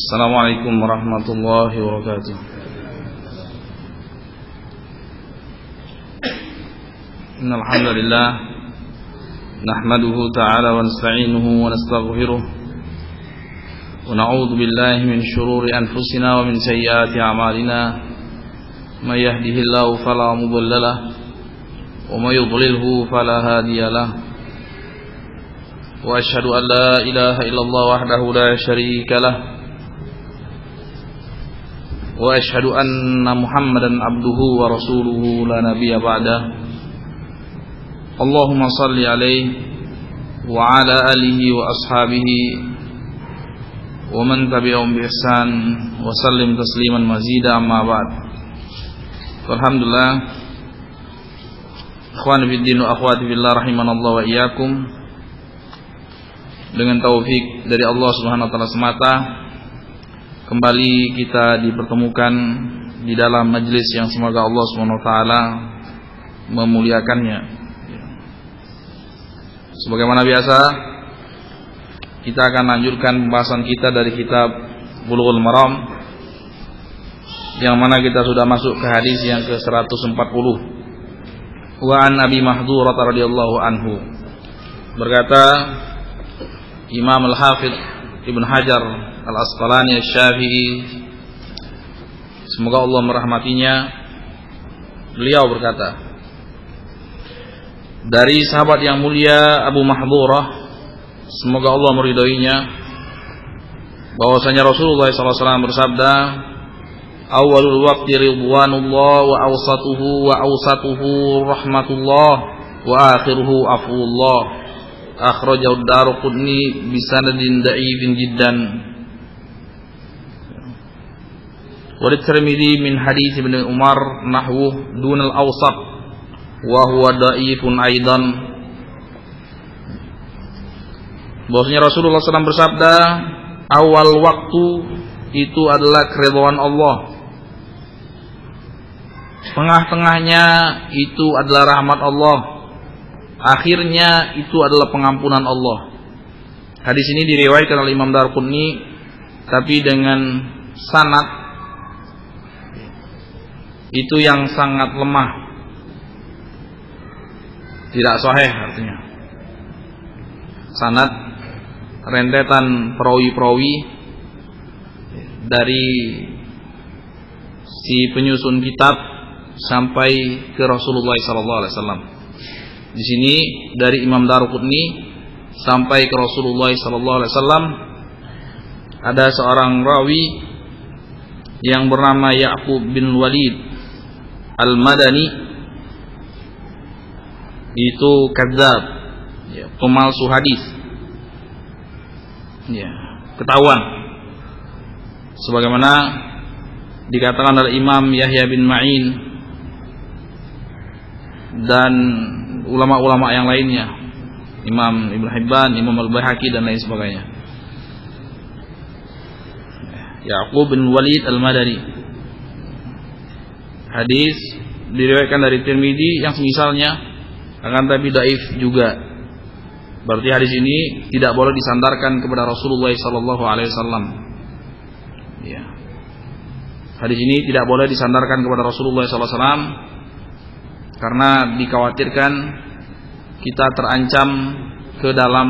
Assalamualaikum warahmatullahi wabarakatuh. Innal hamdalillah nahmaduhu ta'ala wa nasta'inuhu wa nastaghfiruh wa na'udzu billahi min shururi anfusina wa min sayyiati a'malina. May yahdihillahu fala mudilla lahu wa may yudlilhu fala hadiya lahu. Wa asyhadu an la ilaha illallah wahdahu la syarika lahu wa asyhadu anna Muhammadan abduhu wa rasuluhu la nabiyya ba'dah. Allahumma salli alaihi wa ala alihi wa ashabihi wa man tabi'ahum bi ihsan wa sallim tasliman mazida amma ba'd. Alhamdulillah, ikhwan fiddin wa akhwati fillah rahimanallahu wa iyyakum. Dengan taufik dari Allah Subhanahu wa taala semata, kembali kita dipertemukan di dalam majlis yang semoga Allah Subhanahu wa taala memuliakannya. Sebagaimana biasa, kita akan lanjutkan pembahasan kita dari kitab Bulughul Maram, yang mana kita sudah masuk ke hadis yang ke-140. Wa an Abi Mahdhurah radhiyallahu anhu, berkata Imam Al-Hafidz Ibn Hajar Al-Asqalani Asy-Syafi'i, semoga Allah merahmatinya, beliau berkata, dari sahabat yang mulia Abu Mahdhurah, semoga Allah meridhoinya, bahwasanya Rasulullah SAW bersabda, awalul waqti ridwanullah wa awsatuhu rahmatullah wa akhiruhu afwullah. Akhrajahu ad-Darqutni bisanadin da'ifin jiddan. Wa at-Tirmidzi min hadits Ibnu Umar nahwu dunal awsat wa huwa da'ifun aidan. Bahwasanya Rasulullah SAW bersabda, awal waktu itu adalah keridhaan Allah, tengah-tengahnya itu adalah rahmat Allah, akhirnya itu adalah pengampunan Allah. Hadis ini diriwayatkan oleh Imam Darqutni, tapi dengan sanad itu yang sangat lemah, tidak sahih artinya. Sanad rentetan perawi-perawi dari si penyusun kitab sampai ke Rasulullah SAW. Di sini dari Imam Darqutni sampai ke Rasulullah SAW ada seorang rawi yang bernama Ya'qub bin Walid Al-Madani, itu kadzab, ya, pemalsu hadis, ya, ketahuan, sebagaimana dikatakan oleh Imam Yahya bin Ma'in dan ulama-ulama yang lainnya, Imam Ibnu Hibban, Imam Al-Baihaqi dan lain sebagainya. Ya'qub bin Walid Al-Madani, hadis diriwayatkan dari Tirmidzi yang semisalnya, akan tapi dhaif juga. Berarti hadis ini tidak boleh disandarkan kepada Rasulullah SAW. Ya. Hadis ini tidak boleh disandarkan kepada Rasulullah SAW, karena dikhawatirkan kita terancam ke dalam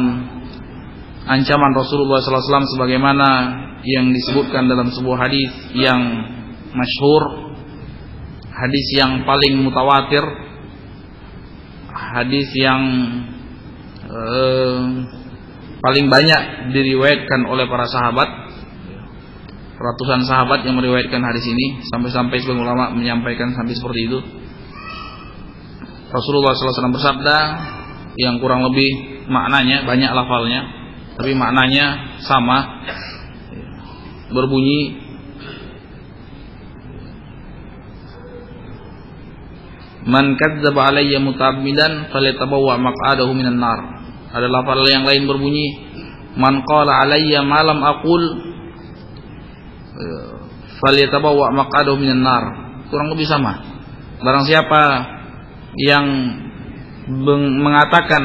ancaman Rasulullah SAW, sebagaimana yang disebutkan dalam sebuah hadis yang masyhur, hadis yang paling mutawatir, hadis yang paling banyak diriwayatkan oleh para sahabat. Ratusan sahabat yang meriwayatkan hadis ini, sampai-sampai sebagian ulama menyampaikan sampai seperti itu. Rasulullah SAW bersabda, yang kurang lebih maknanya, banyak lafalnya, tapi maknanya sama, berbunyi, man kadzdzaba alayya muta'ammidan falyatabawwa maq'adahu minan nar. Ada lafal yang lain berbunyi, man qala alayya ma lam aqul falyatabawwa maq'adahu minan nar. Kurang lebih sama. Barang siapa yang mengatakan,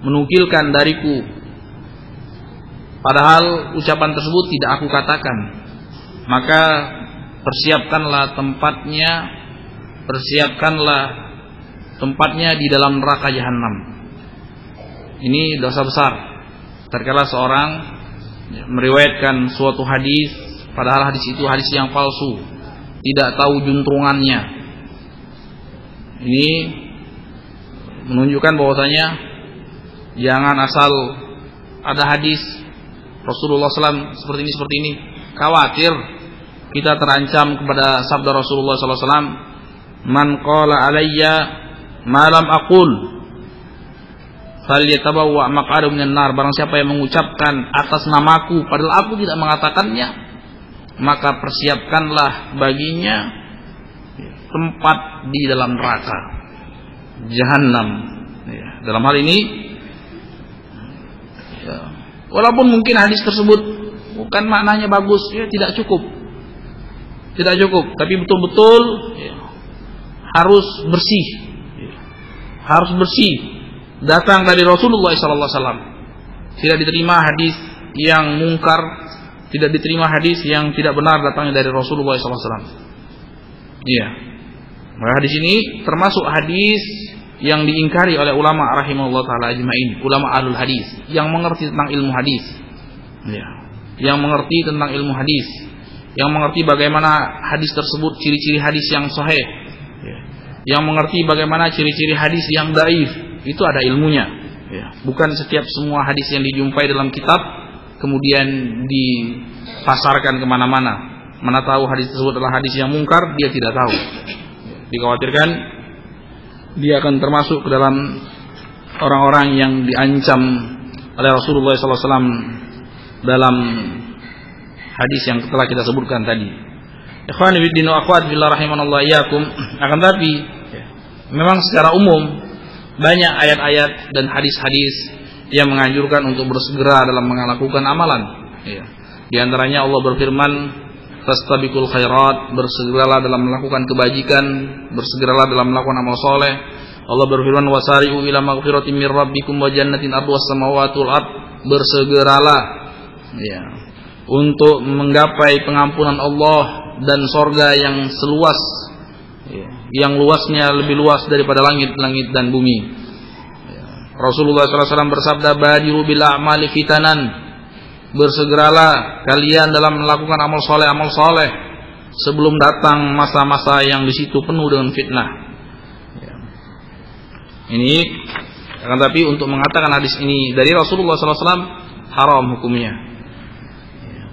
menukilkan dariku padahal ucapan tersebut tidak aku katakan, maka persiapkanlah tempatnya di dalam neraka jahanam. Ini dosa besar. Terkala seorang meriwayatkan suatu hadis, padahal hadis itu hadis yang palsu, tidak tahu juntrungannya. Ini menunjukkan bahwasanya jangan asal ada hadis Rasulullah SAW seperti ini, khawatir kita terancam kepada sabda Rasulullah SAW, man qala alayya ma lam aqul falyatabawwa maq'adahu minan nar. Barang siapa yang mengucapkan atas namaku padahal aku tidak mengatakannya, maka persiapkanlah baginya tempat di dalam neraka jahanam. Ya, dalam hal ini ya, walaupun mungkin hadis tersebut bukan maknanya bagus, ya tidak cukup, tapi betul-betul ya, harus bersih, datang dari Rasulullah SAW. Tidak diterima hadis yang mungkar, tidak diterima hadis yang tidak benar datangnya dari Rasulullah SAW. Iya. Maka hadis ini termasuk hadis yang diingkari oleh ulama rahimahullah taala ajmain, ulama ahlul hadis yang mengerti tentang ilmu hadis. Ya. Yang mengerti tentang ilmu hadis, yang mengerti bagaimana hadis tersebut, ciri-ciri hadis yang sahih. Ya. Yang mengerti bagaimana ciri-ciri hadis yang dhaif, itu ada ilmunya. Ya. Bukan setiap semua hadis yang dijumpai dalam kitab kemudian dipasarkan kemana-mana. Mana tahu hadis tersebut adalah hadis yang mungkar, dia tidak tahu. Dikhawatirkan dia akan termasuk ke dalam orang-orang yang diancam oleh Rasulullah SAW dalam hadis yang telah kita sebutkan tadi. Ikhwani fiddin wa akhwat fillah rahimanallah iyyakum. Akan tapi memang secara umum banyak ayat-ayat dan hadis-hadis yang menganjurkan untuk bersegera dalam melakukan amalan. Ya. Di antaranya Allah berfirman, "Fastabiqul khairat", bersegeralah dalam melakukan kebajikan, bersegeralah dalam melakukan amal soleh. Allah berfirman, "Wasari'u ila maghfiratin mir rabbikum wa jannatin arduhas samawati wal ard", bersegeralah ya, untuk menggapai pengampunan Allah dan sorga yang seluas ya, yang luasnya lebih luas daripada langit-langit dan bumi. Ya. Rasulullah SAW bersabda, "Badiru bil a'mali fitanan", bersegeralah kalian dalam melakukan amal soleh sebelum datang masa-masa yang di situ penuh dengan fitnah. Ya. Ini akan tapi untuk mengatakan hadis ini dari Rasulullah SAW haram hukumnya. Ya.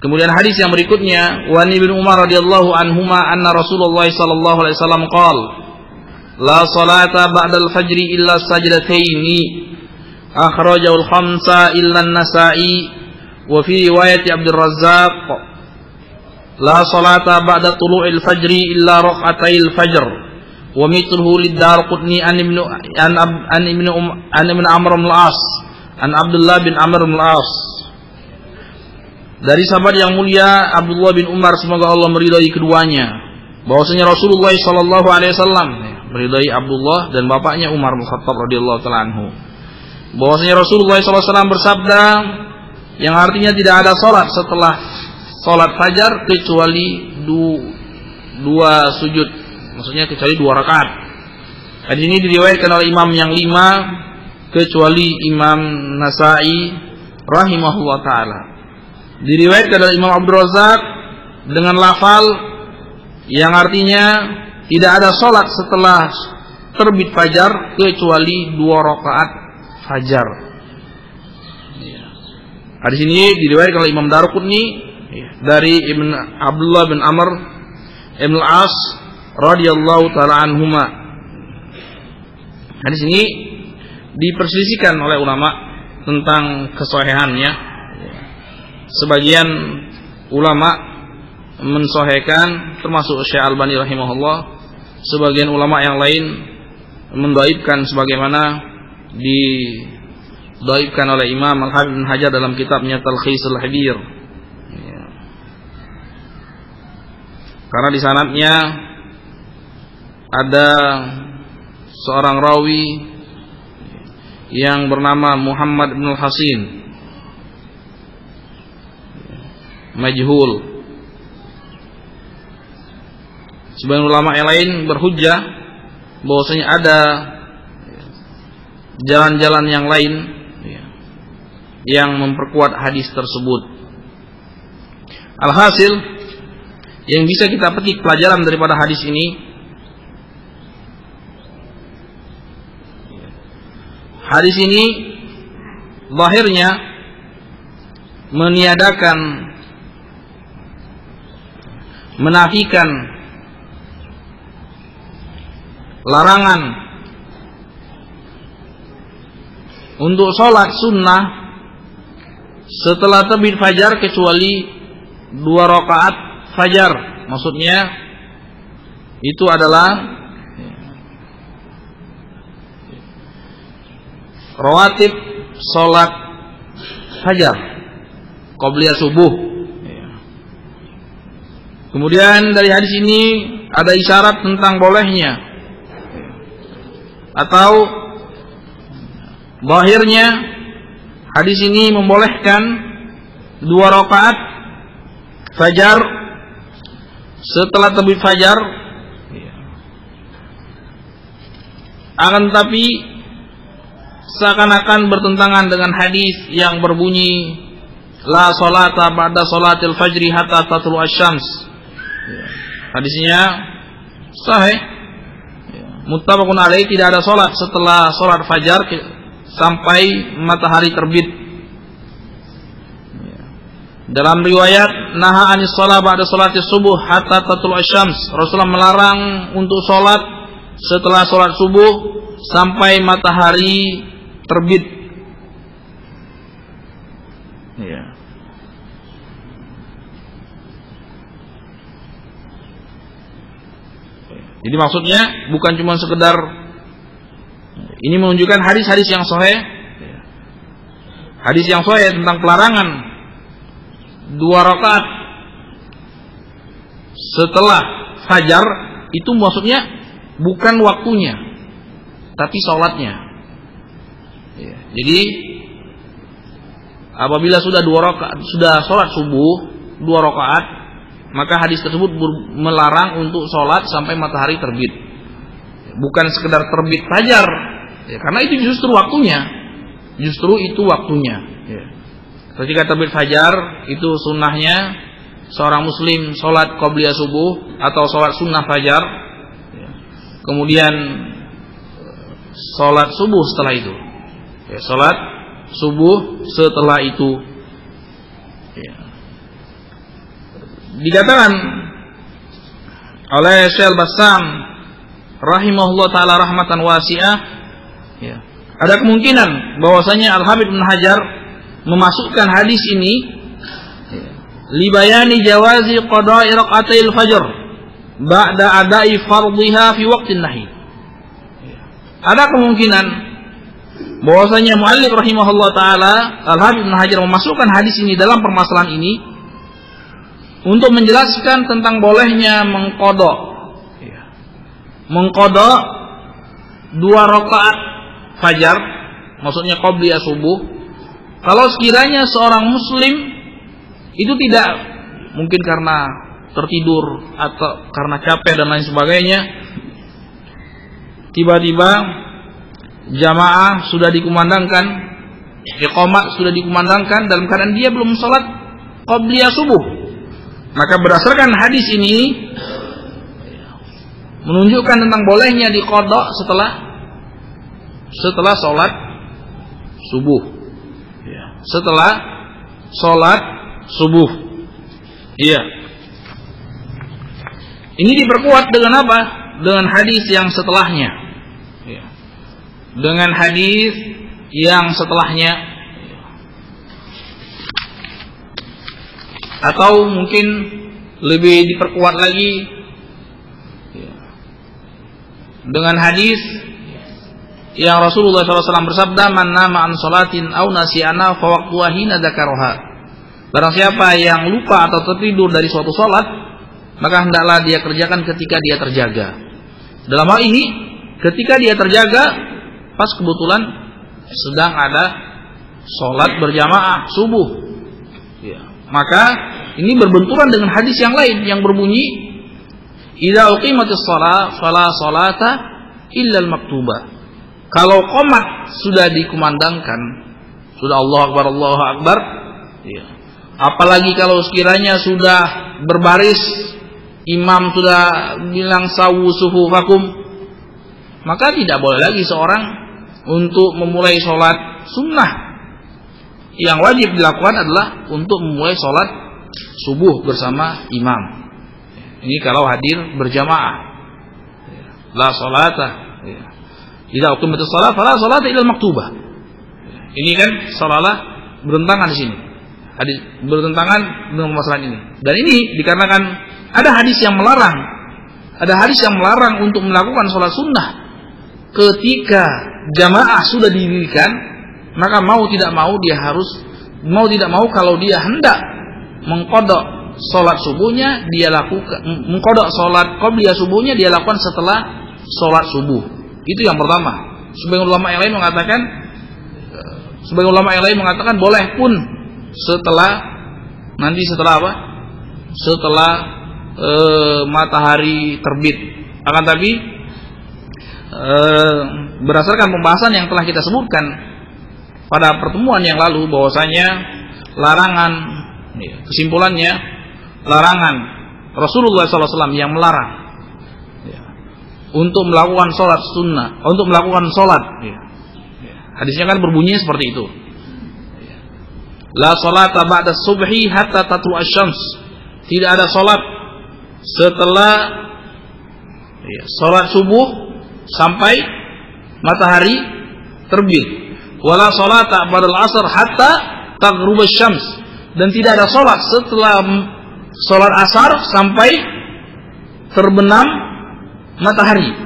Kemudian hadis yang berikutnya, wa Ibnu Umar radhiyallahu anhuma anna Rasulullah sallallahu alaihi wasallam qala, la salata ba'dal fajri illa sajdataini, akhrajahu al-khamsa illa an-Nasa'i. Wa fi riwayat Abdul Razzaq, la salata ba'da tulu'il fajri illa rak'atail fajr. Wa mithluhu lid-Darqutni an ibn Amr bin al-As, an Abdullah bin Amr bin al-As. Dari sahabat yang mulia Abdullah bin Umar, semoga Allah meridai keduanya, bahwasanya Rasulullah sallallahu alaihi wasallam meridai Abdullah dan bapaknya Umar bin Khattab radhiyallahu taala anhu, bahwasanya Rasulullah sallallahu alaihi wasallam bersabda, yang artinya tidak ada salat setelah salat fajar kecuali dua sujud, maksudnya kecuali 2 rakaat. Hadis ini diriwayatkan oleh imam yang 5 kecuali Imam Nasa'i rahimahullah taala. Diriwayatkan oleh Imam Abdul Razzaq dengan lafal yang artinya tidak ada salat setelah terbit fajar kecuali 2 rakaat fajar. Hadis ini diriwayatkan oleh Imam Darqutni dari Abdullah bin Amr bin al-As radhiyallahu taala anhuma. Hadis ini diperselisihkan oleh ulama tentang kesahihannya. Sebagian ulama mensahihkan, termasuk Syekh Albani rahimahullah. Sebagian ulama yang lain mendhaifkan, sebagaimana didhaifkan oleh Imam Al-Hafidz Ibnu Hajar dalam kitabnya Talkhisul Habir. Ya. Karena di sanadnya ada seorang rawi yang bernama Muhammad bin Al-Hasin. majhul. Sebagian ulama yang lain berhujjah bahwasanya ada jalan-jalan yang lain yang memperkuat hadis tersebut. Alhasil yang bisa kita petik pelajaran daripada hadis ini, hadis ini zahirnya meniadakan, menafikan larangan untuk sholat sunnah setelah terbit fajar kecuali 2 rakaat fajar. Maksudnya itu adalah rawatib sholat fajar, qobliyah subuh. Kemudian dari hadis ini ada isyarat tentang bolehnya atau zahirnya hadis ini membolehkan 2 rakaat fajar setelah terbit fajar. Akan tetapi seakan-akan bertentangan dengan hadis yang berbunyi la sholata ba'da sholatil fajri hatta tatlu asy-syams. Hadisnya sahih, muttafaqun alaih, tidak ada sholat setelah sholat fajar sampai matahari terbit. Dalam riwayat naha anis sholat ba'da sholatis subuh hatta tatlu asy-syams, Rasulullah melarang untuk sholat setelah sholat subuh sampai matahari terbit. Ya. Jadi maksudnya bukan cuma sekedar ini menunjukkan hadis-hadis yang sahih. Hadis yang sahih tentang pelarangan 2 rakaat setelah fajar itu maksudnya bukan waktunya, tapi sholatnya. Ya. Jadi apabila sudah 2 rakaat, sudah sholat subuh 2 rakaat, maka hadis tersebut melarang untuk sholat sampai matahari terbit. Bukan sekedar terbit fajar, ya, karena itu justru waktunya. Justru itu waktunya. Ya. Ketika terbit fajar itu sunnahnya seorang muslim sholat qobliyah subuh atau sholat sunnah fajar, ya. Kemudian sholat subuh setelah itu. Ya, sholat subuh setelah itu. Ya. Dikatakan oleh Syekh Bassam rahimahullah ta'ala rahmatan wasi'ah, ya, ada kemungkinan bahwasanya Al-Hafidz Ibnu Hajar memasukkan hadis ini li bayani jawazi qada'i raq'atil fajr ba'da ada'i fardhiha fi waqtin nahi. Ada kemungkinan bahwasanya muallif rahimahullah taala Al-Hafidz Ibnu Hajar memasukkan hadis ini dalam permasalahan ini untuk menjelaskan tentang bolehnya mengqada 2 rakaat fajar, maksudnya qobliyah subuh, kalau sekiranya seorang muslim itu tidak, mungkin karena tertidur atau karena capek dan lain sebagainya, tiba-tiba jamaah sudah dikumandangkan, iqamah sudah dikumandangkan dalam keadaan dia belum sholat qobliyah subuh, maka berdasarkan hadis ini menunjukkan tentang bolehnya diqadha setelah sholat subuh. Setelah sholat subuh. Iya. Ini diperkuat dengan apa? Dengan hadis yang setelahnya. Iya. Dengan hadis yang setelahnya. Atau mungkin lebih diperkuat lagi dengan hadis yang Rasulullah SAW bersabda, man nama an salatin aw nasi'ana fa waqtuha hina dzakaraha. Barang siapa yang lupa atau tertidur dari suatu salat, maka hendaklah dia kerjakan ketika dia terjaga. Dalam hal ini, ketika dia terjaga pas kebetulan sedang ada salat berjamaah subuh. Ya. Maka ini berbenturan dengan hadis yang lain yang berbunyi, idza uqimatis shalah fala sholata illa al-maktubah. Kalau qomat sudah dikumandangkan, sudah Allahu Akbar, ya. Apalagi kalau sekiranya sudah berbaris, imam sudah bilang sawu sufufakum, maka tidak boleh lagi seorang untuk memulai sholat sunnah. Yang wajib dilakukan adalah untuk memulai sholat subuh bersama imam. Ini kalau hadir berjamaah. La sholata. Idza uqimatis shalah fala sholata illa al-maktubah. Ini kan seolah-olah bertentangan di sini. Hadis bertentangan dengan masalah ini. Dan ini dikarenakan ada hadis yang melarang. Ada hadis yang melarang untuk melakukan sholat sunnah ketika jamaah sudah didirikan, maka mau tidak mau dia harus, mau tidak mau kalau dia hendak mengqadha sholat subuhnya, dia lakukan mengqadha sholat qabliyah subuhnya dia lakukan setelah sholat subuh. Itu yang pertama. Sebagian ulama yang lain mengatakan boleh pun setelah apa? Setelah matahari terbit. Akan tapi berdasarkan pembahasan yang telah kita sebutkan pada pertemuan yang lalu, bahwasanya larangan, kesimpulannya larangan Rasulullah SAW yang melarang untuk melakukan sholat sunnah, untuk melakukan sholat. Hadisnya kan berbunyi seperti itu. La sholata ba'da subhi hatta tatlu asy-syams. Tidak ada sholat setelah sholat subuh sampai matahari terbit. Wala sholata ba'dal asr hatta taghrub asy-syams. Dan tidak ada sholat setelah sholat asar sampai terbenam matahari.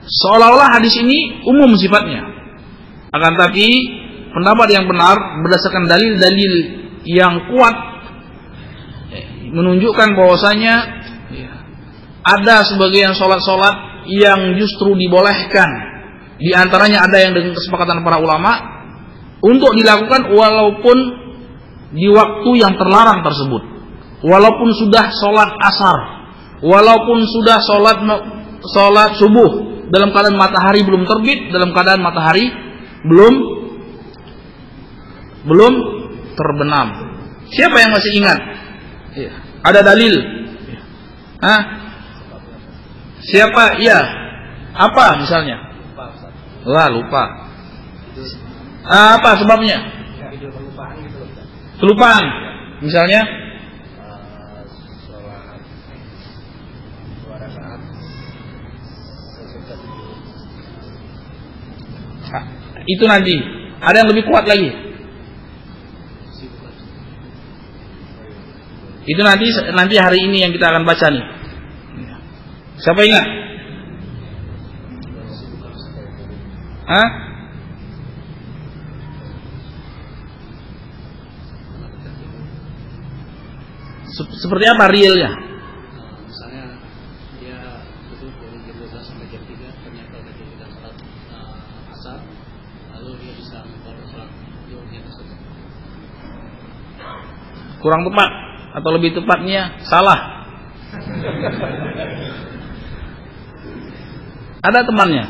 Seolah-olah hadis ini umum sifatnya. Akan tapi pendapat yang benar berdasarkan dalil-dalil yang kuat menunjukkan bahwasanya ada sebagian sholat-sholat yang justru dibolehkan. Di antaranya ada yang dengan kesepakatan para ulama untuk dilakukan walaupun di waktu yang terlarang tersebut, walaupun sudah sholat asar, walaupun sudah sholat subuh, dalam keadaan matahari belum terbit, dalam keadaan matahari belum terbenam. Siapa yang masih ingat? Ada dalil? Siapa? Ya. Apa misalnya? Lupa. Apa sebabnya? Kelupaan. Misalnya? Itu nanti. Ada yang lebih kuat lagi. Itu nanti hari ini yang kita akan baca nih. Siapa ingat? Seperti apa realnya? Misalnya dia duduk dari jam 12 sampai jam 3, ternyata dia tidak sholat asar, lalu dia bisa memulai sholat zuhurnya tersebut. Kurang tepat atau lebih tepatnya salah. Ada temannya?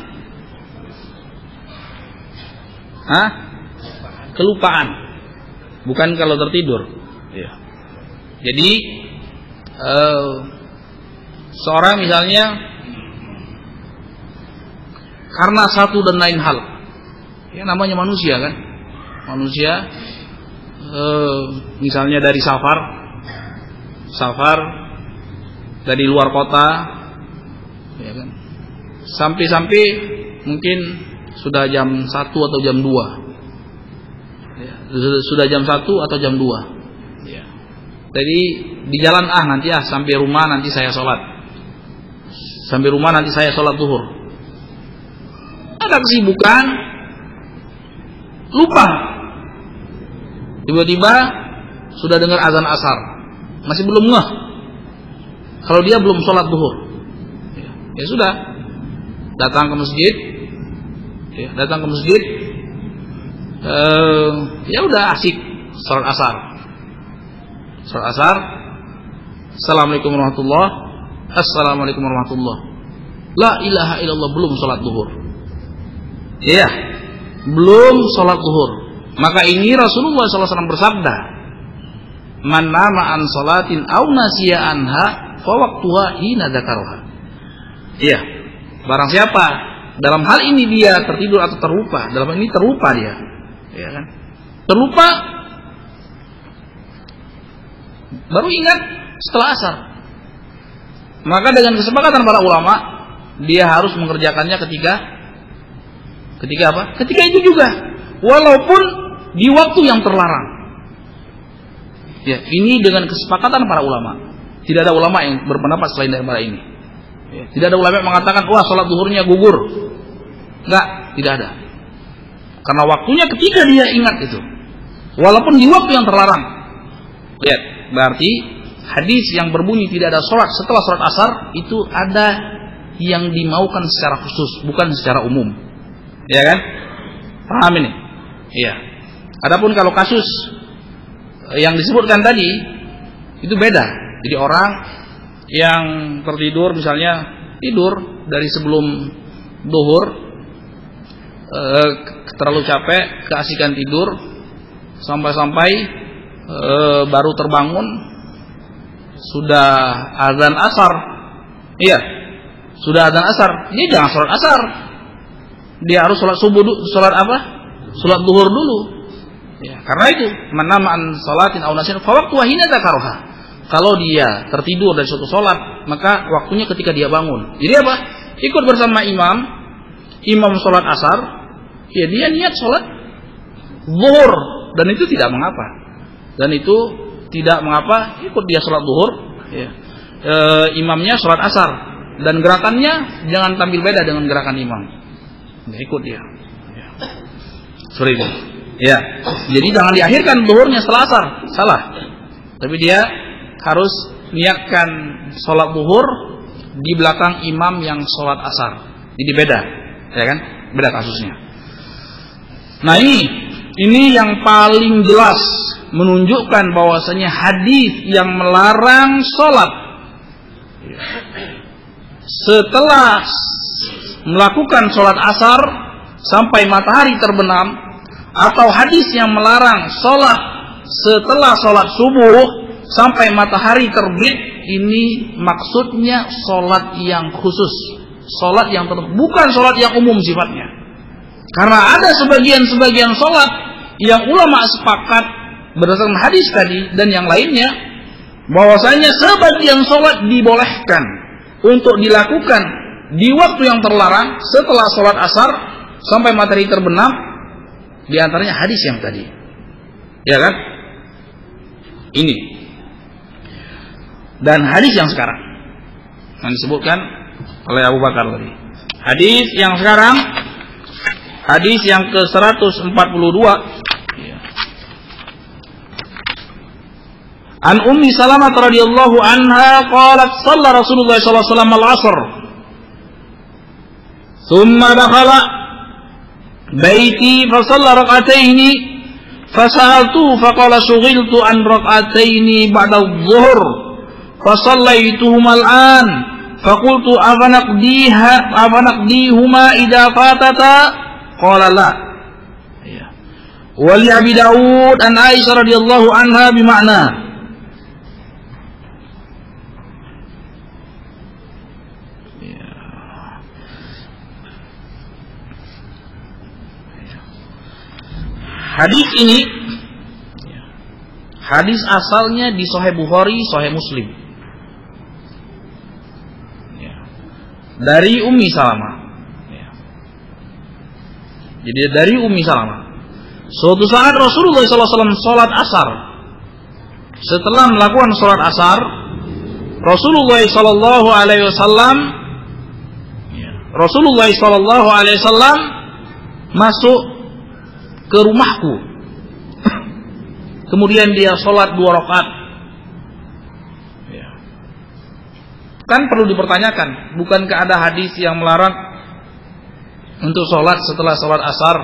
Kelupaan. Bukan kalau tertidur. Ya. Jadi seorang misalnya karena satu dan lain hal, ya namanya manusia kan, manusia misalnya dari safar dari luar kota, ya kan, sampai mungkin sudah jam 1 atau jam 2, ya, sudah jam 1 atau jam 2. Jadi di jalan nanti sampai rumah nanti saya sholat. Sampai rumah nanti saya sholat zuhur. Ada kesibukan, lupa. Tiba-tiba sudah dengar azan asar, masih belum ngeh. Kalau dia belum sholat zuhur, ya sudah datang ke masjid, ya udah asik sholat asar. Salat asar, Assalamualaikum warahmatullah, Assalamualaikum warahmatullah. La ilaha illallah, belum salat zuhur. Iya, belum salat zuhur. Maka ini Rasulullah SAW bersabda, man nama an salatin aw nasiya anha fa waqtuha hina dzakaraha. Iya, barang siapa dalam hal ini dia tertidur atau terlupa, dalam hal ini terlupa dia, ya kan? Terlupa baru ingat setelah asar. Maka dengan kesepakatan para ulama, dia harus mengerjakannya ketika apa? Ketika itu juga, walaupun di waktu yang terlarang. Ya, ini dengan kesepakatan para ulama. Tidak ada ulama yang berpendapat selain daripada ini. Ya, tidak ada ulama yang mengatakan, wah sholat zuhurnya gugur. Enggak, tidak ada. Karena waktunya ketika dia ingat itu, walaupun di waktu yang terlarang. Lihat, berarti hadis yang berbunyi tidak ada sholat setelah sholat asar itu ada yang dimaukan secara khusus, bukan secara umum. Ya kan? Paham ini? Iya. Adapun kalau kasus yang disebutkan tadi itu beda. Jadi orang yang tertidur, misalnya tidur dari sebelum zuhur, terlalu capek, keasikan tidur sampai baru terbangun sudah azan asar. Iya, sudah azan asar. Dia jangan sholat asar. Dia harus sholat subuh, sholat apa? Sholat zuhur dulu. Ya, karena itu, man nama an salatin aw nasiya fa waqtuha hina dzakaraha. Kalau dia tertidur dari suatu sholat, maka waktunya ketika dia bangun. Jadi apa? Ikut bersama imam sholat asar, ya dia niat sholat zuhur, dan itu tidak mengapa. Dan itu tidak mengapa, ikut dia sholat zuhur, ya. Imamnya sholat asar, dan gerakannya jangan tampil beda dengan gerakan imam. Ya, ikut dia. Ya. Sorry, ya. Jadi jangan diakhirkan zuhurnya setelah asar, salah. Tapi dia harus niatkan sholat zuhur di belakang imam yang sholat asar. Jadi beda, ya kan? Beda kasusnya. Nah ini yang paling jelas menunjukkan bahwasanya hadis yang melarang sholat setelah melakukan sholat asar sampai matahari terbenam, atau hadis yang melarang sholat setelah sholat subuh sampai matahari terbit, ini maksudnya sholat yang khusus, sholat yang tertentu, bukan sholat yang umum sifatnya. Karena ada sebagian sholat yang ulama sepakat berdasarkan hadis tadi dan yang lainnya, bahwasanya sebagian sholat dibolehkan untuk dilakukan di waktu yang terlarang setelah sholat asar sampai matahari terbenam, di antaranya hadis yang tadi, ya kan? Ini dan hadis yang sekarang yang disebutkan oleh Abu Bakar tadi. Hadis yang sekarang, hadis yang ke-142, An Ummi Salamah radhiyallahu anha qalat shalla Rasulullah sallallahu alaihi wasallam al-'asr thumma dakhala baiti fa shalla rak'ataini fa sa'altu fa qala shughiltu an rak'ataini ba'da adh-dhuhr fa shallaituhuma al-an fa qultu afanaqdihuma idza fatata qala la. Wa li Abi Daud an Aisyah radhiyallahu anha bima'na. Hadis ini, hadis asalnya di Sahih Bukhari, Sahih Muslim, dari Ummi Salamah. Jadi dari Ummi Salamah, suatu saat Rasulullah SAW sholat asar. Setelah melakukan sholat asar, Rasulullah SAW masuk ke rumahku. Kemudian dia sholat 2 rakaat. Kan perlu dipertanyakan, bukankah ada hadis yang melarang untuk sholat setelah sholat asar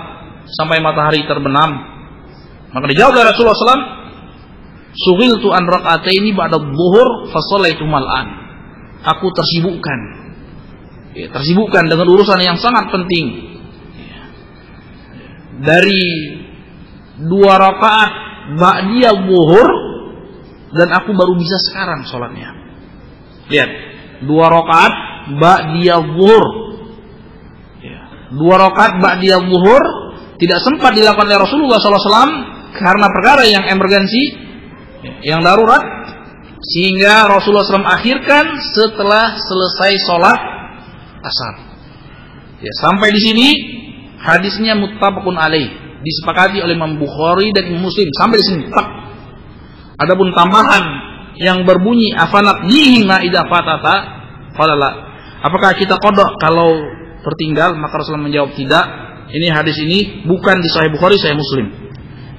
sampai matahari terbenam? Maka dijawab oleh Rasulullah SAW, Sughiltu an raka'ataini ba'da dhuhur fa shallaitu mal'an. Aku tersibukkan. Ya, tersibukkan dengan urusan yang sangat penting. Dari 2 rakaat ba'diyah zuhur dan aku baru bisa sekarang sholatnya. Lihat, 2 rakaat ba'diyah zuhur. 2 rakaat ba'diyah zuhur tidak sempat dilakukan oleh Rasulullah SAW karena perkara yang emergensi, yang darurat, sehingga Rasulullah SAW akhirkan setelah selesai sholat asar. Ya, sampai di sini hadisnya muttafaqun alaih, disepakati oleh Imam Bukhari dan Imam Muslim. Sampai di sini tak. Adapun tambahan yang berbunyi afanaqdihi ma idza fatata, qala la. Apakah kita qada kalau tertinggal? Maka Rasulullah menjawab tidak. Ini hadis ini bukan di Sahih Bukhari, Sahih Muslim.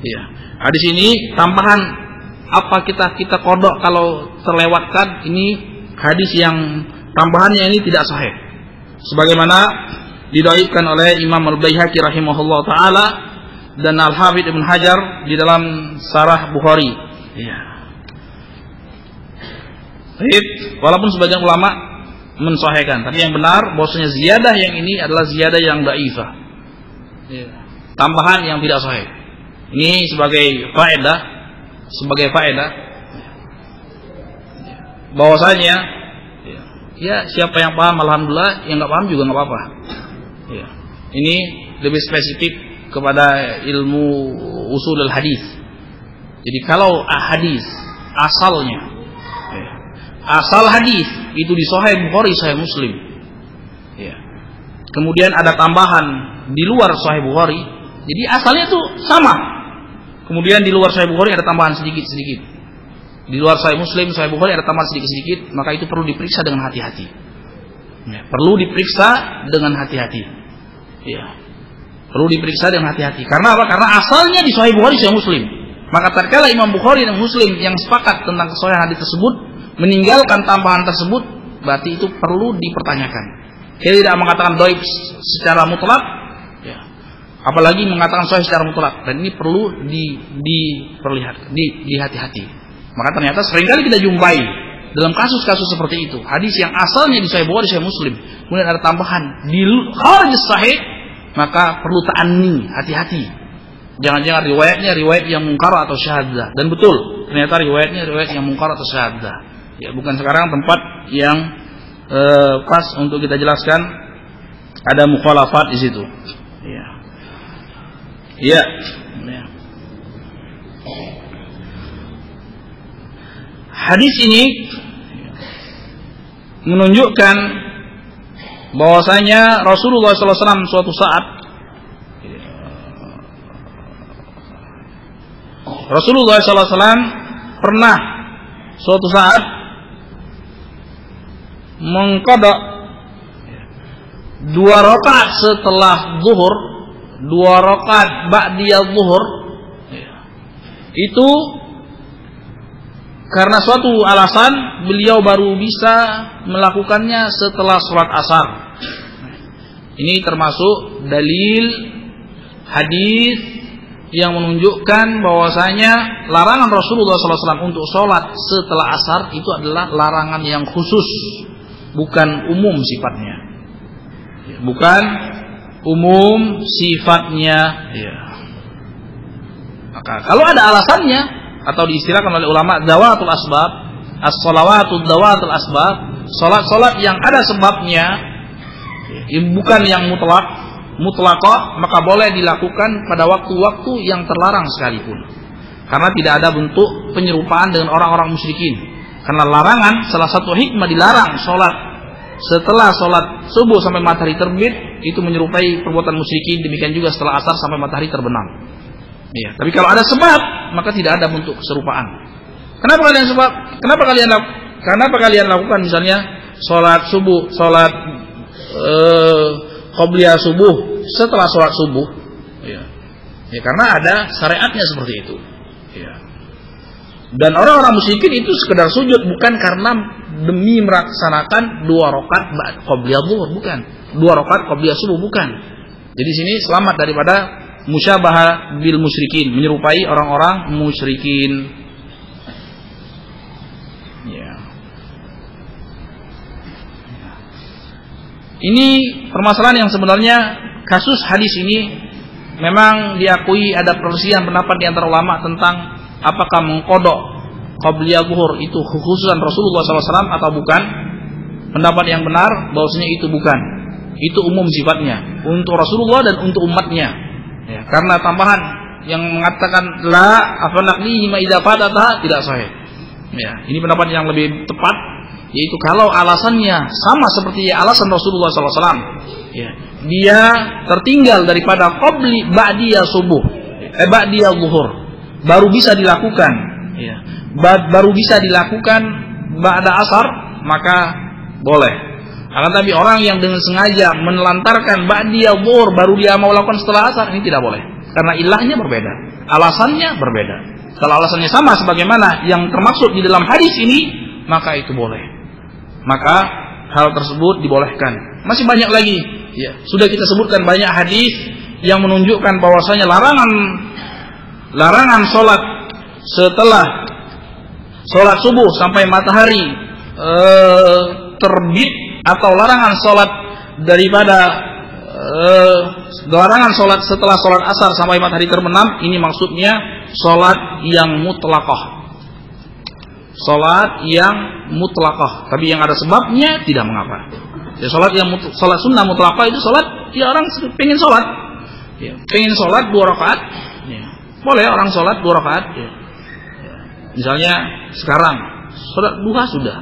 Ya. Hadis ini tambahan apa kita qada kalau terlewatkan, ini hadis yang tambahannya ini tidak sahih. Sebagaimana didhaifkan oleh Imam Al-Baihaqi rahimahullah taala dan Al-Hafidz Ibnu Hajar di dalam Syarah Bukhari. Ya. Baik, walaupun sebagian ulama mensahihkan, tapi yang benar bahwasanya ziyadah yang ini adalah ziyadah yang dhaifah. Ya. Tambahan yang tidak sahih. Ini sebagai faedah bahwasanya ya siapa yang paham alhamdulillah, yang enggak paham juga enggak apa-apa. Ya. Ini lebih spesifik kepada ilmu usulul hadis. Jadi kalau hadis asalnya, asal hadis itu di Sahih Bukhari, Sahih Muslim, ya. Kemudian ada tambahan di luar Sahih Bukhari, jadi asalnya itu sama. Kemudian di luar Sahih Bukhari ada tambahan sedikit-sedikit. Di luar Sahih Muslim, Sahih Bukhari ada tambahan sedikit-sedikit, maka itu perlu diperiksa dengan hati-hati. Ya, perlu diperiksa dengan hati-hati. Ya. Perlu diperiksa dengan hati-hati. Karena apa? Karena asalnya di Sahih Bukhari, Sahih Muslim. Maka tatkala Imam Bukhari dan Muslim yang sepakat tentang kesahihan hadis tersebut meninggalkan tambahan tersebut, berarti itu perlu dipertanyakan. Kita tidak mengatakan dhaif secara mutlak, ya. Apalagi mengatakan sahih secara mutlak. Dan ini perlu diperlihatkan, hati-hati. Maka ternyata seringkali kita jumpai dalam kasus-kasus seperti itu, hadis yang asalnya di Sahih Bukhari, Sahih Muslim, kemudian ada tambahan di kharij sahih, maka perlu ta'anni, hati-hati. Jangan-jangan riwayatnya riwayat yang mungkar atau syadzah. Dan betul, ternyata riwayatnya riwayat yang mungkar atau syadzah. Ya, bukan sekarang tempat yang pas untuk kita jelaskan ada mukhalafat di situ. Ya. Ya. Ya. Hadis ini menunjukkan bahwasanya Rasulullah SAW suatu saat pernah suatu saat mengqada 2 rakaat setelah zuhur, 2 rakaat ba'diyah zuhur, itu karena suatu alasan beliau baru bisa melakukannya setelah sholat asar. Ini termasuk dalil hadis yang menunjukkan bahwasanya larangan Rasulullah SAW untuk sholat setelah asar itu adalah larangan yang khusus, bukan umum sifatnya. Bukan umum sifatnya. Ya. Maka kalau ada alasannya, atau diistilahkan oleh ulama dawatul asbab, as-shalawatul dawatul asbab, salat-salat yang ada sebabnya, bukan yang mutlaqah, maka boleh dilakukan pada waktu-waktu yang terlarang sekalipun. Karena tidak ada bentuk penyerupaan dengan orang-orang musyrikin. Karena larangan, salah satu hikmah dilarang salat setelah salat subuh sampai matahari terbit, itu menyerupai perbuatan musyrikin. Demikian juga setelah asar sampai matahari terbenam. Ya, tapi kalau ada sebab, maka tidak ada bentuk keserupaan. Kenapa kalian lakukan misalnya salat subuh, salat qobliyah subuh setelah salat subuh? Ya. Ya, karena ada syariatnya seperti itu. Ya. Dan orang-orang musyrikin itu sekedar sujud bukan karena demi melaksanakan 2 rakaat qobliyah zuhur, bukan. 2 rakaat qobliyah subuh, bukan. Jadi sini selamat daripada musyabahah bil musyrikin, menyerupai orang-orang musyrikin. Ini permasalahan yang sebenarnya kasus hadis ini memang diakui ada perselisihan pendapat di antara ulama tentang apakah mengkodok qabliyah zuhur itu khususan Rasulullah SAW atau bukan. Pendapat yang benar bahwasanya itu bukan, itu umum sifatnya untuk Rasulullah dan untuk umatnya. Ya, karena tambahan yang mengatakan la afanaqlihi ma idza fatata tidak sahih. Ya, ini pendapat yang lebih tepat, yaitu kalau alasannya sama seperti alasan Rasulullah SAW, ya, dia tertinggal daripada qabli ba'diyah subuh, ba'diyah zuhur, baru bisa dilakukan, ya, baru bisa dilakukan ba'da asar, maka boleh. Akan tapi orang yang dengan sengaja menelantarkan ba'diyah zuhur baru dia mau lakukan setelah asar, ini tidak boleh, karena ilahnya berbeda, alasannya berbeda. Kalau alasannya sama sebagaimana yang termaksud di dalam hadis ini, maka itu boleh. Maka hal tersebut dibolehkan. Masih banyak lagi. Ya, sudah kita sebutkan banyak hadis yang menunjukkan bahwasanya larangan sholat setelah sholat subuh sampai matahari terbit, atau larangan sholat larangan sholat setelah sholat asar sampai matahari terbenam. Ini maksudnya sholat yang mutlaqah. Sholat yang mutlaqah, tapi yang ada sebabnya tidak mengapa. Ya, sholat sunnah mutlaqah itu sholat ya orang pengen sholat, ya, pengen sholat 2 rakaat, ya, boleh orang sholat 2 rakaat. Ya. Ya. Misalnya sekarang sholat duha sudah,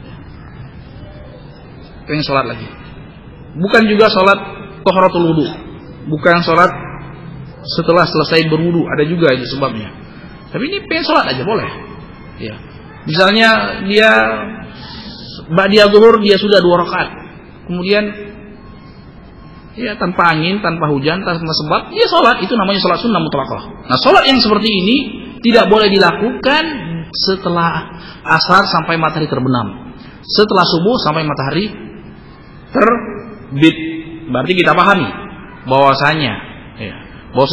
ya, pengen sholat lagi. Bukan juga sholat taharatul wudu, bukan sholat setelah selesai berwudu, ada juga itu sebabnya. Tapi ini pengen sholat aja boleh. Ya. Misalnya dia ba'diyah zuhur dia sudah 2 rakaat, kemudian ya tanpa angin, tanpa hujan, tanpa sebab dia sholat, itu namanya sholat sunnah mutlaqah. Nah, sholat yang seperti ini tidak boleh dilakukan setelah asar sampai matahari terbenam, setelah subuh sampai matahari terbit. Berarti kita pahami bahwasanya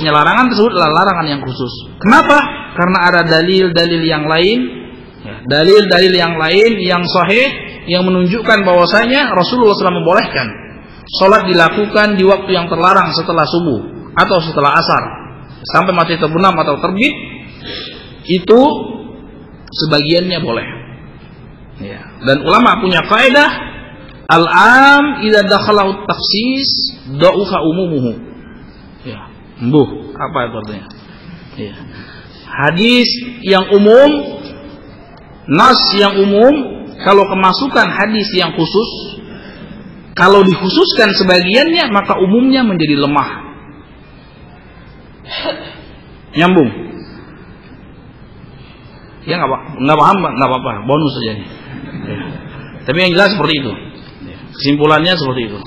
larangan tersebut adalah larangan yang khusus. Kenapa? Karena ada dalil-dalil yang lain, dalil-dalil yang lain yang sahih yang menunjukkan bahwasanya Rasulullah SAW membolehkan sholat dilakukan di waktu yang terlarang setelah subuh atau setelah asar sampai matahari terbenam atau terbit. Itu sebagiannya boleh. Ya. Dan ulama punya kaidah al-am idza dakhalahu at-takhsis da'ufa umumuhu. Ya, apa itu artinya? Ya. Hadis yang umum, nas yang umum, kalau kemasukan hadis yang khusus, kalau dikhususkan sebagiannya maka umumnya menjadi lemah. Nyambung? Ya nggak paham, nggak apa-apa, bonus saja nih. Ya. Tapi yang jelas seperti itu. Kesimpulannya seperti itu.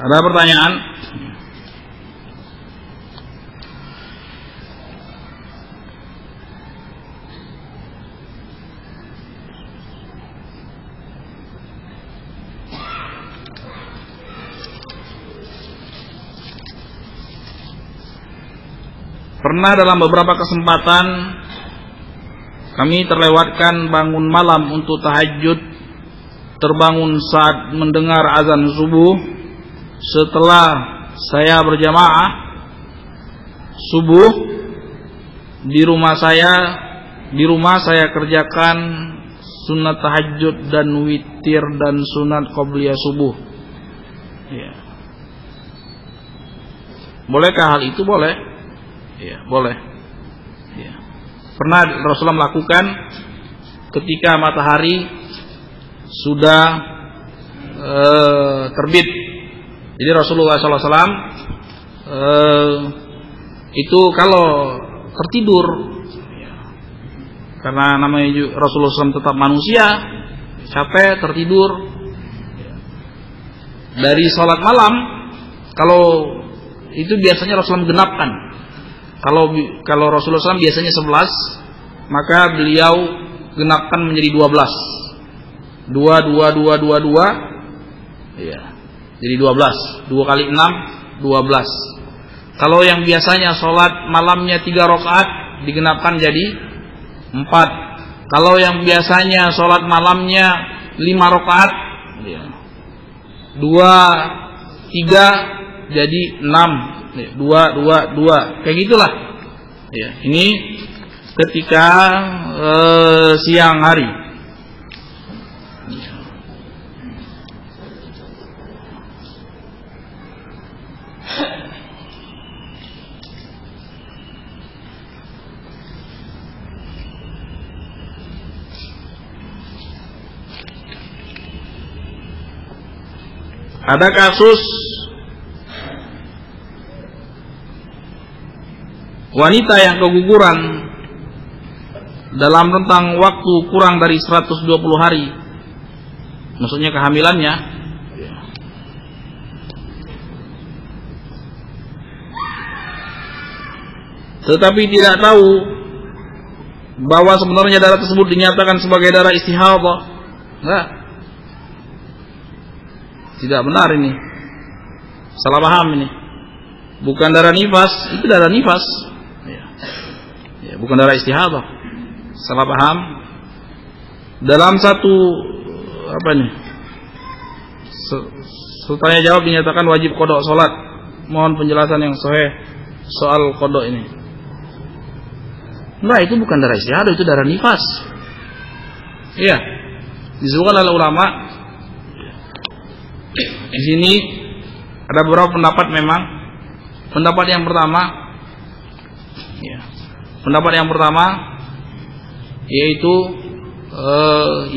Ada pertanyaan? Pernah dalam beberapa kesempatan kami terlewatkan bangun malam untuk tahajud, terbangun saat mendengar azan subuh. Setelah saya berjamaah subuh di rumah saya kerjakan sunat tahajud dan witir dan sunat qabliyah subuh. Ya. Bolehkah hal itu? Boleh. Ya, boleh. Ya. Pernah Rasulullah melakukan ketika matahari sudah terbit. Jadi Rasulullah SAW itu kalau tertidur, karena namanya Rasulullah SAW tetap manusia, capek tertidur. Dari sholat malam, kalau itu biasanya Rasulullah genapkan. Kalau Rasulullah SAW biasanya 11, maka beliau genapkan menjadi 12. 2. Ya. Jadi 12. 2 kali 6, 12. Kalau yang biasanya sholat malamnya 3 rakaat digenapkan jadi 4. Kalau yang biasanya sholat malamnya 5 rakaat, 2, 3 jadi 6, 2, kayak gitulah. Ya, ini ketika siang hari. Ada kasus wanita yang keguguran dalam rentang waktu kurang dari 120 hari, maksudnya kehamilannya, tetapi tidak tahu bahwa sebenarnya darah tersebut dinyatakan sebagai darah istihadah. Enggak. Tidak benar ini. Salah paham ini. Bukan darah nifas, itu darah nifas. Ya, bukan darah istihadah. Salah paham. Dalam satu tanya jawab dinyatakan wajib qada salat. Mohon penjelasan yang sahih soal qada ini. Enggak, itu bukan darah istihadah, itu darah nifas. Iya. Disebutkan oleh ulama di sini ada beberapa pendapat memang. Pendapat yang pertama yaitu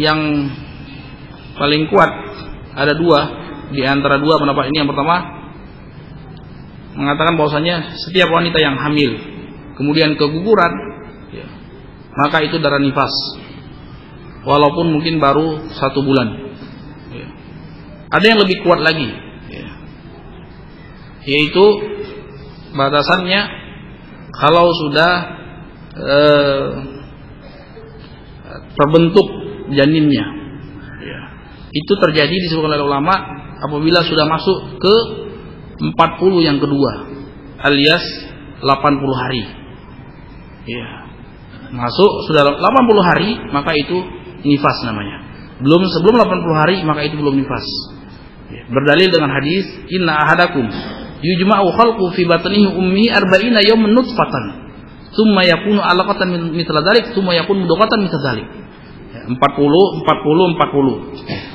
yang paling kuat, ada 2 di antara 2 pendapat ini. Yang pertama mengatakan bahwasanya setiap wanita yang hamil kemudian keguguran, maka itu darah nifas walaupun mungkin baru 1 bulan. Ada yang lebih kuat lagi, yaitu batasannya kalau sudah terbentuk janinnya. Itu terjadi disebutkan oleh ulama apabila sudah masuk ke 40 yang kedua, alias 80 hari. Masuk sudah 80 hari, maka itu nifas namanya. Sebelum 80 hari, maka itu belum nifas. Berdalil dengan hadis, inna ahadakum yujma'u khalqu fi batnihi ummihi 40 yawman nutfatan thumma yakunu 'alaqatan mithla dzalik thumma yakunu mudghatan mithla dzalik. 40.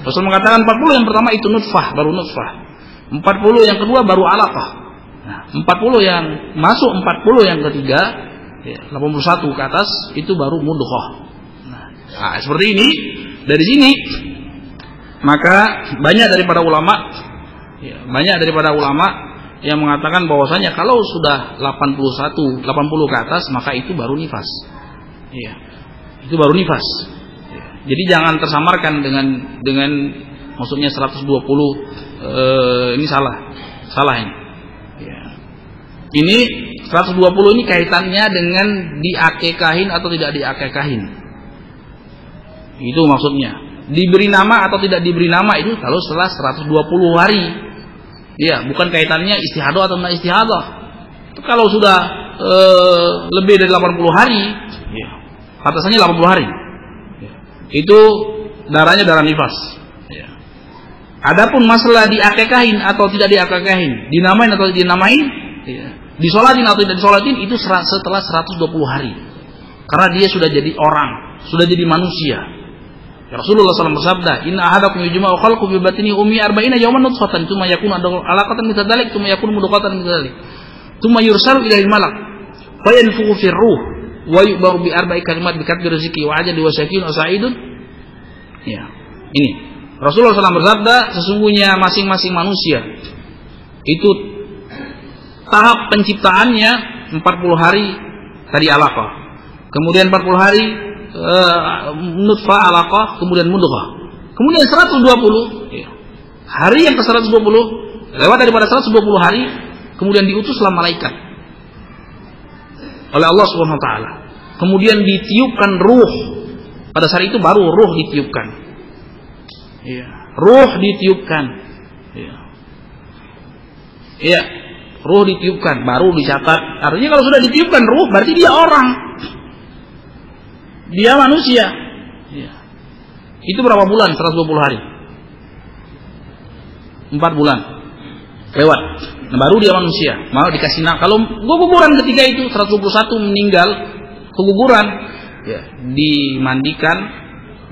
Rasul mengatakan 40 yang pertama itu nutfah, baru nutfah. 40 yang kedua baru 'alaqah. Nah, 40 yang masuk 40 yang ketiga, 81 ke atas itu baru mudghah. Nah, seperti ini. Dari sini maka banyak daripada ulama yang mengatakan bahwasanya kalau sudah 80 ke atas maka itu baru nifas. Itu baru nifas. Jadi jangan tersamarkan dengan maksudnya 120, ini salah ini. Ini 120 ini kaitannya dengan diakekahin atau tidak diakekahin. Itu maksudnya. Diberi nama atau tidak diberi nama itu kalau setelah 120 hari. Bukan kaitannya istihadah atau tidak istihadah. Itu kalau sudah lebih dari 80 hari, batasannya 80 hari. Itu darahnya darah nifas. Adapun masalah diakekahin atau tidak diakekahin, dinamain atau tidak dinamain, disolatin atau tidak disolatin, itu setelah 120 hari. Karena dia sudah jadi orang, sudah jadi manusia. Rasulullah SAW bersabda, inna ahadakum yujma'u khalqu fi batni ummi 40 yawman nutfatan thumma yakunu 'alaqatan mithla dzalik thumma yakunu mudghatan mithla dzalik thumma yursalu ilaihi malak fa yanfukhu fi ruh wa yu'baru bi 4 kalimat bi katbi rizqi wa ajali wa syakin wa sa'idun. Ini Rasulullah SAW bersabda, sesungguhnya masing-masing manusia itu tahap penciptaannya 40 hari tadi 'alaqah, kemudian 40 hari nutfah, alaqah, kemudian mudghah, kemudian 120 hari yang ke 120 lewat daripada 120 hari, kemudian diutuslah malaikat oleh Allah Subhanahu wa taala, kemudian ditiupkan ruh. Pada saat itu baru ruh ditiupkan. Ruh ditiupkan. Ruh ditiupkan, baru dicatat. Artinya kalau sudah ditiupkan ruh, berarti dia orang. Dia manusia. Ya. Itu berapa bulan? 120 hari. 4 bulan. Lewat. Nah, baru dia manusia. Mau dikasih nama. Kalau keguguran ketika itu 121 meninggal, keguguran, ya, dimandikan,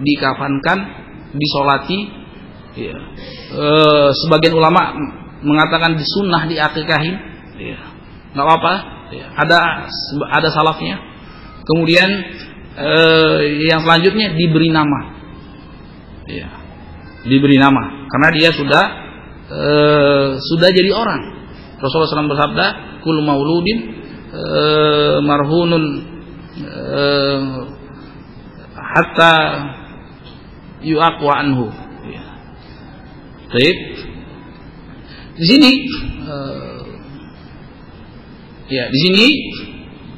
dikafankan, disolati. Ya. Sebagian ulama mengatakan disunnah diakikahin, ya, nggak apa-apa, ya. Ada salafnya. Kemudian yang selanjutnya diberi nama, ya, diberi nama karena dia sudah jadi orang. Rasulullah SAW bersabda, kul mauludin marhunun hatta yu'aqwa anhu. Ya. Baik. Di sini, di sini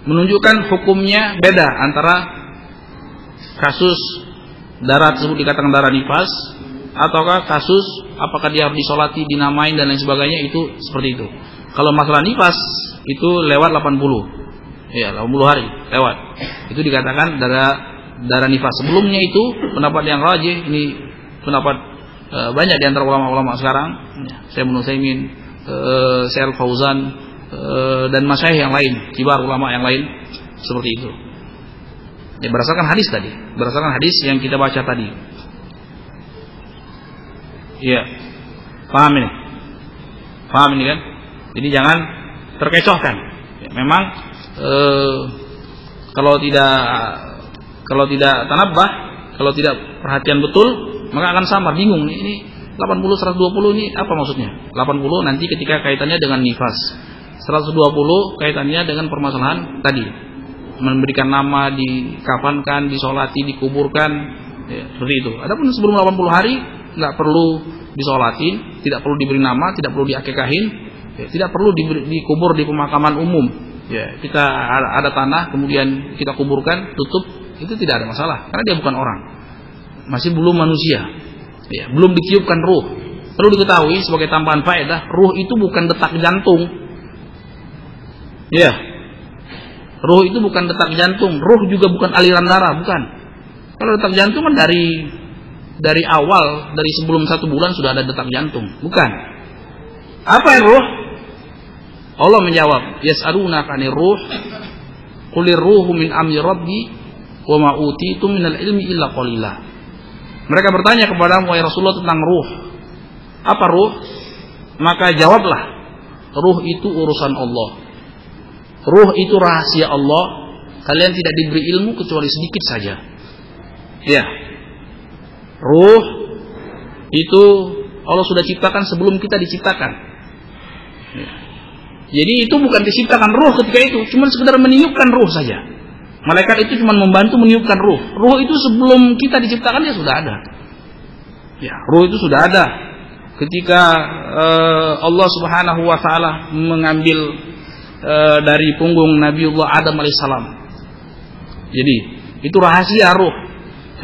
menunjukkan hukumnya beda antara kasus darah tersebut dikatakan darah nifas, ataukah kasus apakah dia harus disolati, dinamain dan lain sebagainya, itu seperti itu. Kalau masalah nifas itu lewat 80, ya 80 hari lewat, itu dikatakan darah nifas. Sebelumnya itu pendapat yang rajih, ini pendapat banyak di antara ulama-ulama sekarang, Syekh Ibnu Utsaimin, Syekh Fauzan, dan masyayikh yang lain, kibar ulama yang lain seperti itu. Ya, berdasarkan hadis tadi, berdasarkan hadis yang kita baca tadi. Iya, paham ini? Paham ini kan? Jadi jangan terkecohkan. Ya, memang kalau tidak tanabbah, kalau tidak perhatian betul, maka akan samar, bingung ini 80 120 ini apa maksudnya? 80 nanti ketika kaitannya dengan nifas, 120 kaitannya dengan permasalahan tadi, memberikan nama, dikafankan, disolati, dikuburkan, ya, seperti itu. Adapun sebelum 80 hari nggak perlu disolatin, tidak perlu diberi nama, tidak perlu diakikahin, ya, tidak perlu dikubur di pemakaman umum. Ya, kita ada tanah kemudian kita kuburkan, tutup, itu tidak ada masalah karena dia bukan orang. Masih belum manusia, ya, belum ditiupkan ruh. Perlu diketahui sebagai tambahan faedah, ruh itu bukan detak jantung, ya, ruh itu bukan detak jantung, ruh juga bukan aliran darah, bukan. Kalau detak jantung kan dari awal, dari sebelum 1 bulan sudah ada detak jantung, bukan. Apa yang ruh? Allah menjawab, yas'alunaka 'anir ruh, qulir ruhu min amri rabbi wa ma utitum minal ilmi illa qalila. Mereka bertanya kepadamu, wahai Rasulullah, tentang ruh. Apa ruh? Maka jawablah, ruh itu urusan Allah. Ruh itu rahasia Allah. Kalian tidak diberi ilmu kecuali sedikit saja. Ya. Ruh itu Allah sudah ciptakan sebelum kita diciptakan. Ya. Jadi itu bukan diciptakan ruh ketika itu, cuma sekedar meniupkan ruh saja. Malaikat itu cuma membantu meniupkan ruh. Ruh itu sebelum kita diciptakan dia sudah ada. Ya, ruh itu sudah ada. Ketika Allah Subhanahu wa taala mengambil dari punggung Nabiullah Adam alaihissalam. Jadi, itu rahasia ruh.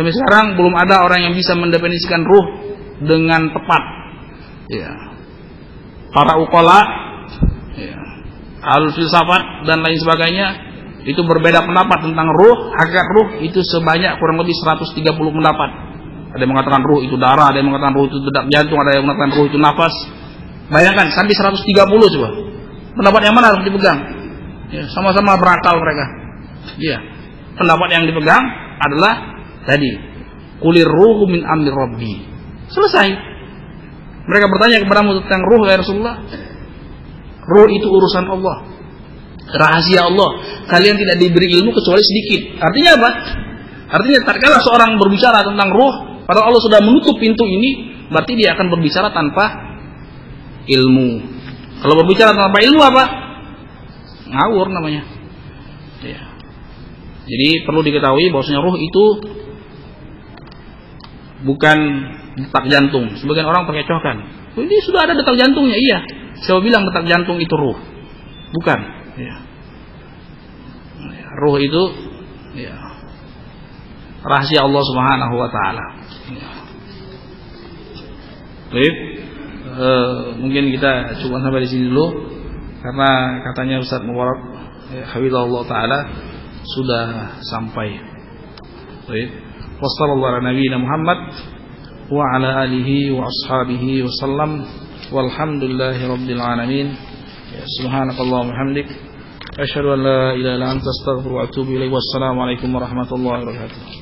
Sampai sekarang belum ada orang yang bisa mendefinisikan ruh dengan tepat. Ya. Para uqala, ya, ahlul filsafat dan lain sebagainya itu berbeda pendapat tentang ruh. Hakikat ruh itu sebanyak kurang lebih 130 pendapat. Ada yang mengatakan ruh itu darah, ada yang mengatakan ruh itu detak jantung, ada yang mengatakan ruh itu nafas. Bayangkan sampai 130 coba. Pendapat yang mana harus dipegang? Ya, sama-sama berakal mereka. Ya. Pendapat yang dipegang adalah tadi, qulir ruhu min amri rabbi. Selesai. Mereka bertanya kepadamu tentang ruh ya Rasulullah. Ruh itu urusan Allah, rahasia Allah. Kalian tidak diberi ilmu kecuali sedikit. Artinya apa? Artinya tatkala seorang berbicara tentang ruh, padahal Allah sudah menutup pintu ini, berarti dia akan berbicara tanpa ilmu. Kalau berbicara tanpa ilmu apa? Ngawur namanya. Ya. Jadi perlu diketahui bahwasanya ruh itu bukan detak jantung. Sebagian orang terkecohkan. Ini sudah ada detak jantungnya, iya. Siapa bilang detak jantung itu ruh? Bukan. Ya. Ruh itu, ya, rahasia Allah Subhanahu wa taala. Ya. Baik. Mungkin kita coba sampai di sini dulu. karena katanya Ustaz Mubarak hafizahullah taala sudah sampai. Baik. Wassallallahu ala nabiyina Muhammad wa ala alihi wa ashabihi wasallam walhamdulillahi rabbil alamin. Subhanakallahumma hamdik asyhadu an la ilaha illa anta astaghfiruka wa atubu ilaik. Wassalamu alaikum warahmatullahi wabarakatuh.